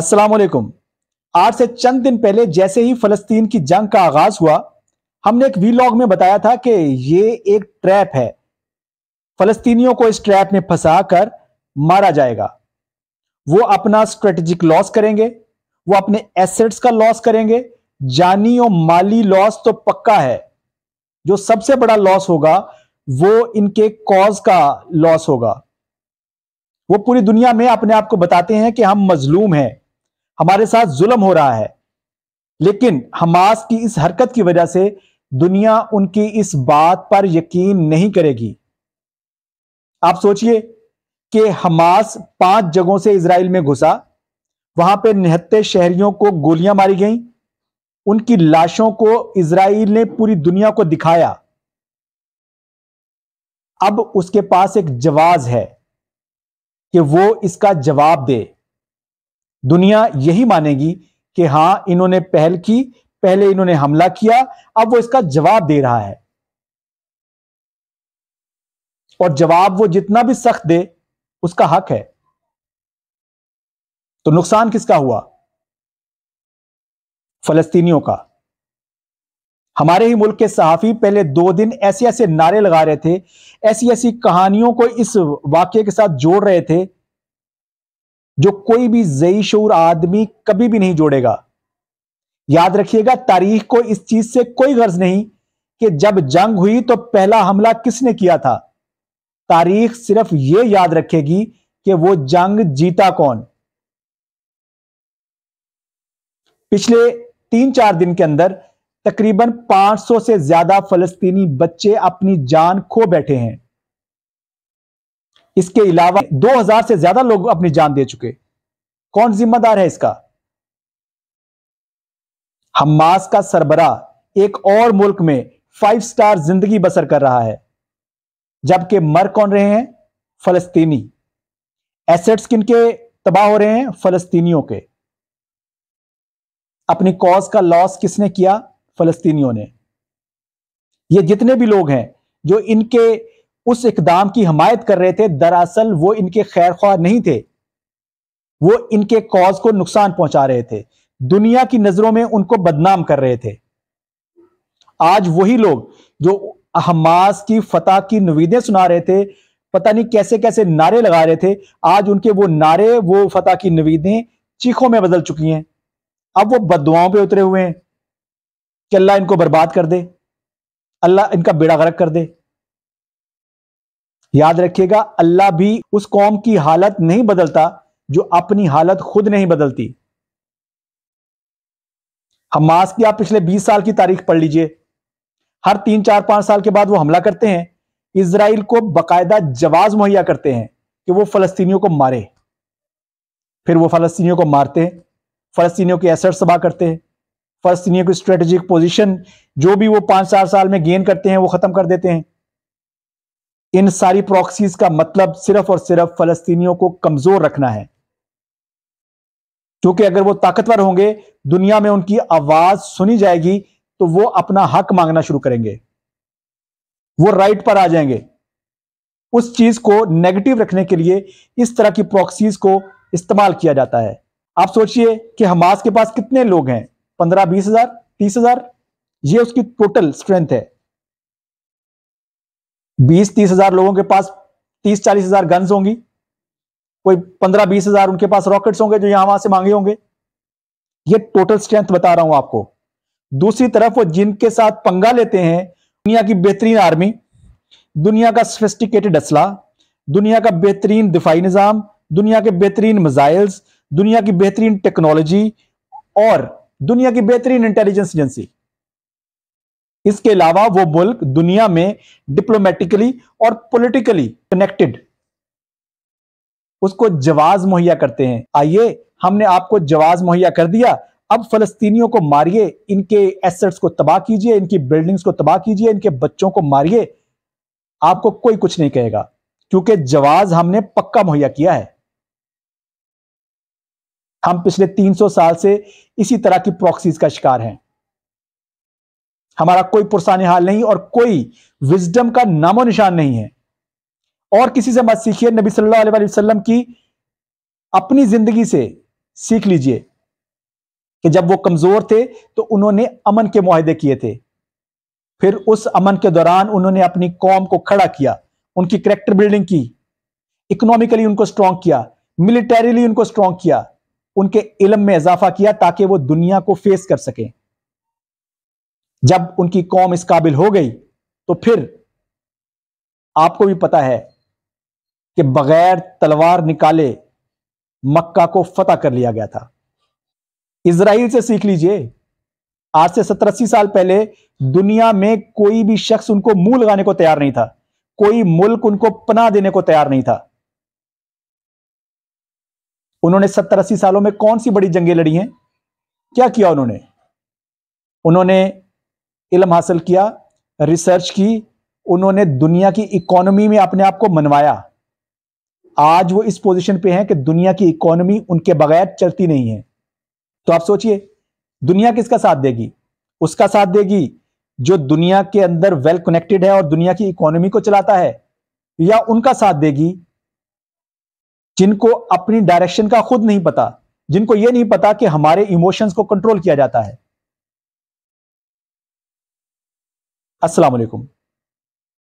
अस्सलाम वालेकुम। आज से चंद दिन पहले जैसे ही फलस्तीन की जंग का आगाज हुआ, हमने एक वीलॉग में बताया था कि ये एक ट्रैप है। फलस्तीनियों को इस ट्रैप में फंसाकर मारा जाएगा। वो अपना स्ट्रेटेजिक लॉस करेंगे, वो अपने एसेट्स का लॉस करेंगे, जानी और माली लॉस तो पक्का है। जो सबसे बड़ा लॉस होगा वो इनके कॉज का लॉस होगा। वो पूरी दुनिया में अपने आप को बताते हैं कि हम मजलूम हैं, हमारे साथ जुल्म हो रहा है, लेकिन हमास की इस हरकत की वजह से दुनिया उनकी इस बात पर यकीन नहीं करेगी। आप सोचिए कि हमास 5 जगहों से इजराइल में घुसा, वहां पे निहत्ते शहरियों को गोलियां मारी गईं, उनकी लाशों को इजराइल ने पूरी दुनिया को दिखाया। अब उसके पास एक जवाब है कि वो इसका जवाब दे। दुनिया यही मानेगी कि हां, इन्होंने पहल की, पहले इन्होंने हमला किया, अब वो इसका जवाब दे रहा है। और जवाब वो जितना भी सख्त दे, उसका हक है। तो नुकसान किसका हुआ? फलस्तीनियों का। हमारे ही मुल्क के सहाफी पहले 2 दिन ऐसे ऐसे नारे लगा रहे थे, ऐसी ऐसी कहानियों को इस वाकये के साथ जोड़ रहे थे जो कोई भी ज़ई शऊर आदमी कभी भी नहीं जोड़ेगा। याद रखिएगा, तारीख को इस चीज से कोई गर्ज नहीं कि जब जंग हुई तो पहला हमला किसने किया था। तारीख सिर्फ यह याद रखेगी कि वो जंग जीता कौन। पिछले 3-4 दिन के अंदर तकरीबन 500 से ज्यादा फलस्तीनी बच्चे अपनी जान खो बैठे हैं। इसके अलावा 2000 से ज्यादा लोग अपनी जान दे चुके। कौन जिम्मेदार है इसका? हमास का सरबराह एक और मुल्क में 5 स्टार जिंदगी बसर कर रहा है, जबकि मर कौन रहे हैं? फलस्तीनी। एसेट्स किनके तबाह हो रहे हैं? फलस्तीनियों के। अपनी कॉज का लॉस किसने किया? फलस्तीनियों ने। ये जितने भी लोग हैं जो इनके उस इकदाम की हमायत कर रहे थे, दरअसल वो इनके खैर ख्वाह नहीं थे, वो इनके कॉज को नुकसान पहुंचा रहे थे, दुनिया की नजरों में उनको बदनाम कर रहे थे। आज वही लोग जो हमास की फतह की नवीदें सुना रहे थे, पता नहीं कैसे कैसे नारे लगा रहे थे, आज उनके वो नारे, वो फतह की नवीदें चीखों में बदल चुकी हैं। अब वो बद्दुआओं पे उतरे हुए हैं कि अल्लाह इनको बर्बाद कर दे, अल्लाह इनका बेड़ा गर्क कर दे। याद रखिएगा, अल्लाह भी उस कौम की हालत नहीं बदलता जो अपनी हालत खुद नहीं बदलती। हमास की आप पिछले 20 साल की तारीख पढ़ लीजिए। हर 3-4-5 साल के बाद वो हमला करते हैं, इजराइल को बकायदा जवाब मुहैया करते हैं कि वो फलस्तीनियों को मारे। फिर वो फलस्तीनियों को मारते हैं, फलस्तीनियों के एसेट्स तबाह करते हैं, फलस्तीनियों की स्ट्रेटेजिक पोजीशन जो भी वो 5-4 साल में गेन करते हैं वो खत्म कर देते हैं। इन सारी प्रॉक्सीज का मतलब सिर्फ और सिर्फ फलस्तीनियों को कमजोर रखना है, क्योंकि अगर वो ताकतवर होंगे, दुनिया में उनकी आवाज सुनी जाएगी, तो वो अपना हक मांगना शुरू करेंगे, वो राइट पर आ जाएंगे। उस चीज को नेगेटिव रखने के लिए इस तरह की प्रॉक्सीज को इस्तेमाल किया जाता है। आप सोचिए कि हमास के पास कितने लोग हैं? 15-20 हजार, 30 हजार, ये उसकी टोटल स्ट्रेंथ है। 20-30 हजार लोगों के पास 30-40 हजार गन्स होंगी, कोई 15-20 हजार उनके पास रॉकेट्स होंगे जो यहां वहां से मांगे होंगे। ये टोटल स्ट्रेंथ बता रहा हूं आपको। दूसरी तरफ वो जिनके साथ पंगा लेते हैं, दुनिया की बेहतरीन आर्मी, दुनिया का सोफिस्टिकेटेड असला, दुनिया का बेहतरीन दिफाई निजाम, दुनिया के बेहतरीन मिसाइल्स, दुनिया की बेहतरीन टेक्नोलॉजी और दुनिया की बेहतरीन इंटेलिजेंस एजेंसी। इसके अलावा वो मुल्क दुनिया में डिप्लोमेटिकली और पॉलिटिकली कनेक्टेड, उसको जवाब मुहैया करते हैं। आइए, हमने आपको जवाब मुहैया कर दिया, अब फलस्तीनियों को मारिए, इनके एसेट्स को तबाह कीजिए, इनकी बिल्डिंग्स को तबाह कीजिए, इनके बच्चों को मारिए। आपको कोई कुछ नहीं कहेगा, क्योंकि जवाब हमने पक्का मुहैया किया है। हम पिछले 300 साल से इसी तरह की प्रॉक्सीज का शिकार हैं। हमारा कोई पुरसाने हाल नहीं और कोई विजडम का नामो निशान नहीं है। और किसी से मत सीखिए, नबी सल्लल्लाहु अलैहि वसल्लम की अपनी जिंदगी से सीख लीजिए कि जब वो कमजोर थे तो उन्होंने अमन के मुआहदे किए थे, फिर उस अमन के दौरान उन्होंने अपनी कौम को खड़ा किया, उनकी कैरेक्टर बिल्डिंग की, इकोनॉमिकली उनको स्ट्रांग किया, मिलिटरीली उनको स्ट्रांग किया, उनके इल्म में इजाफा किया ताकि वो दुनिया को फेस कर सकें। जब उनकी कौम इस काबिल हो गई तो फिर आपको भी पता है कि बगैर तलवार निकाले मक्का को फतह कर लिया गया था। इजराइल से सीख लीजिए। आज से 70-80 साल पहले दुनिया में कोई भी शख्स उनको मुंह लगाने को तैयार नहीं था, कोई मुल्क उनको पनाह देने को तैयार नहीं था। उन्होंने 70-80 सालों में कौन सी बड़ी जंगें लड़ी हैं? क्या किया उन्होंने? उन्होंने इल्म हासिल किया, रिसर्च की, उन्होंने दुनिया की इकोनॉमी में अपने आप को मनवाया। आज वो इस पोजीशन पे हैं कि दुनिया की इकोनॉमी उनके बगैर चलती नहीं है। तो आप सोचिए, दुनिया किसका साथ देगी? उसका साथ देगी जो दुनिया के अंदर वेल कनेक्टेड है और दुनिया की इकोनॉमी को चलाता है, या उनका साथ देगी जिनको अपनी डायरेक्शन का खुद नहीं पता, जिनको यह नहीं पता कि हमारे इमोशंस को कंट्रोल किया जाता है। अस्सलाम वालेकुम।